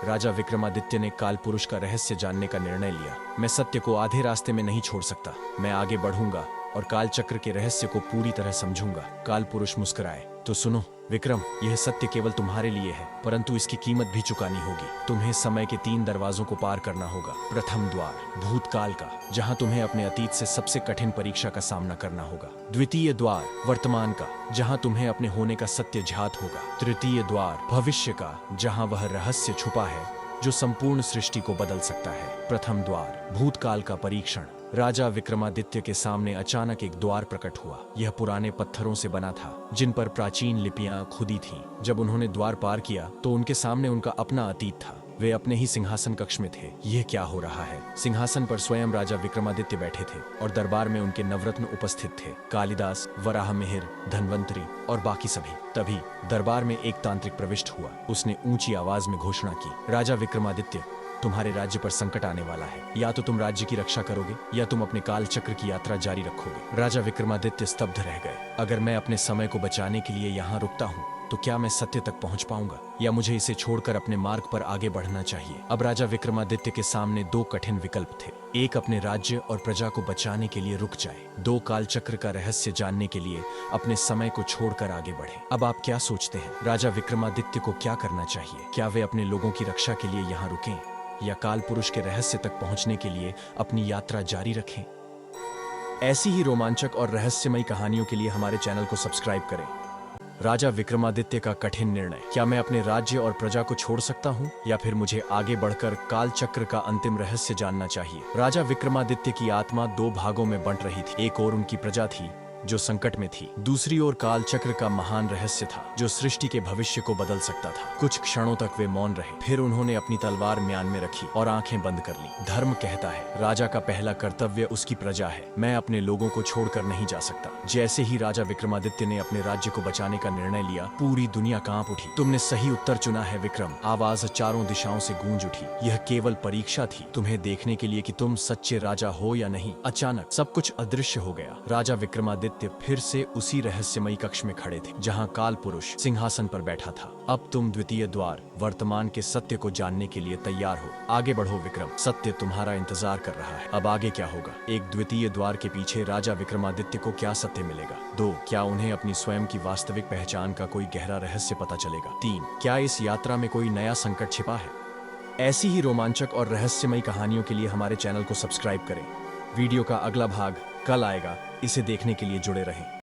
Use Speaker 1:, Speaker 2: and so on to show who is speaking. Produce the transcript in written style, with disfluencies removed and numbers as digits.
Speaker 1: राजा विक्रमादित्य ने काल पुरुष का रहस्य जानने का निर्णय लिया। मैं सत्य को आधे रास्ते में नहीं छोड़ सकता। मैं आगे बढ़ूंगा और काल चक्र के रहस्य को पूरी तरह समझूंगा। काल पुरुष मुस्कुराए, तो सुनो विक्रम, यह सत्य केवल तुम्हारे लिए है, परंतु इसकी कीमत भी चुकानी होगी। तुम्हें समय के 3 दरवाजों को पार करना होगा। प्रथम द्वार भूतकाल का, जहां तुम्हें अपने अतीत से सबसे कठिन परीक्षा का सामना करना होगा। द्वितीय द्वार वर्तमान का, जहां तुम्हें अपने होने का सत्य ज्ञात होगा। तृतीय द्वार भविष्य का, जहां वह रहस्य छुपा है जो संपूर्ण सृष्टि को बदल सकता है। प्रथम द्वार भूतकाल का परीक्षण। राजा विक्रमादित्य के सामने अचानक एक द्वार प्रकट हुआ। यह पुराने पत्थरों से बना था, जिन पर प्राचीन लिपियां खुदी थीं। जब उन्होंने द्वार पार किया तो उनके सामने उनका अपना अतीत था। वे अपने ही सिंहासन कक्ष में थे। यह क्या हो रहा है? सिंहासन पर स्वयं राजा विक्रमादित्य बैठे थे और दरबार में उनके नवरत्न उपस्थित थे। कालिदास, वराहमिहिर, धन्वंतरी और बाकी सभी। तभी दरबार में एक तांत्रिक प्रविष्ट हुआ। उसने ऊंची आवाज में घोषणा की, राजा विक्रमादित्य, तुम्हारे राज्य पर संकट आने वाला है। या तो तुम राज्य की रक्षा करोगे या तुम अपने काल चक्र की यात्रा जारी रखोगे। राजा विक्रमादित्य स्तब्ध रह गए। अगर मैं अपने समय को बचाने के लिए यहाँ रुकता हूँ तो क्या मैं सत्य तक पहुँच पाऊंगा, या मुझे इसे छोड़कर अपने मार्ग पर आगे बढ़ना चाहिए? अब राजा विक्रमादित्य के सामने 2 कठिन विकल्प थे। एक, अपने राज्य और प्रजा को बचाने के लिए रुक जाए। 2, काल चक्र का रहस्य जानने के लिए अपने समय को छोड़कर आगे बढ़े। अब आप क्या सोचते हैं? राजा विक्रमादित्य को क्या करना चाहिए? क्या वे अपने लोगों की रक्षा के लिए यहाँ रुकें या काल पुरुष के रहस्य तक पहुंचने के लिए अपनी यात्रा जारी रखें? ऐसी ही रोमांचक और रहस्यमयी कहानियों के लिए हमारे चैनल को सब्सक्राइब करें। राजा विक्रमादित्य का कठिन निर्णय। क्या मैं अपने राज्य और प्रजा को छोड़ सकता हूं, या फिर मुझे आगे बढ़कर काल चक्र का अंतिम रहस्य जानना चाहिए? राजा विक्रमादित्य की आत्मा 2 भागों में बंट रही थी। एक ओर उनकी प्रजा थी जो संकट में थी, दूसरी ओर काल चक्र का महान रहस्य था जो सृष्टि के भविष्य को बदल सकता था। कुछ क्षणों तक वे मौन रहे, फिर उन्होंने अपनी तलवार म्यान में रखी और आंखें बंद कर ली। धर्म कहता है राजा का पहला कर्तव्य उसकी प्रजा है। मैं अपने लोगों को छोड़कर नहीं जा सकता। जैसे ही राजा विक्रमादित्य ने अपने राज्य को बचाने का निर्णय लिया, पूरी दुनिया कांप उठी। तुमने सही उत्तर चुना है विक्रम, आवाज चारों दिशाओं से गूंज उठी। यह केवल परीक्षा थी, तुम्हें देखने के लिए कि तुम सच्चे राजा हो या नहीं। अचानक सब कुछ अदृश्य हो गया। राजा विक्रमादित्य फिर से उसी रहस्यमयी कक्ष में खड़े थे जहां काल पुरुष सिंहासन पर बैठा था। अब तुम द्वितीय द्वार वर्तमान के सत्य को जानने के लिए तैयार हो। आगे बढ़ो विक्रम, सत्य तुम्हारा इंतजार कर रहा है। अब आगे क्या होगा? 1, द्वितीय द्वार के पीछे राजा विक्रमादित्य को क्या सत्य मिलेगा? 2, क्या उन्हें अपनी स्वयं की वास्तविक पहचान का कोई गहरा रहस्य पता चलेगा? 3, क्या इस यात्रा में कोई नया संकट छिपा है? ऐसी ही रोमांचक और रहस्यमयी कहानियों के लिए हमारे चैनल को सब्सक्राइब करें। वीडियो का अगला भाग कल आएगा, इसे देखने के लिए जुड़े रहें।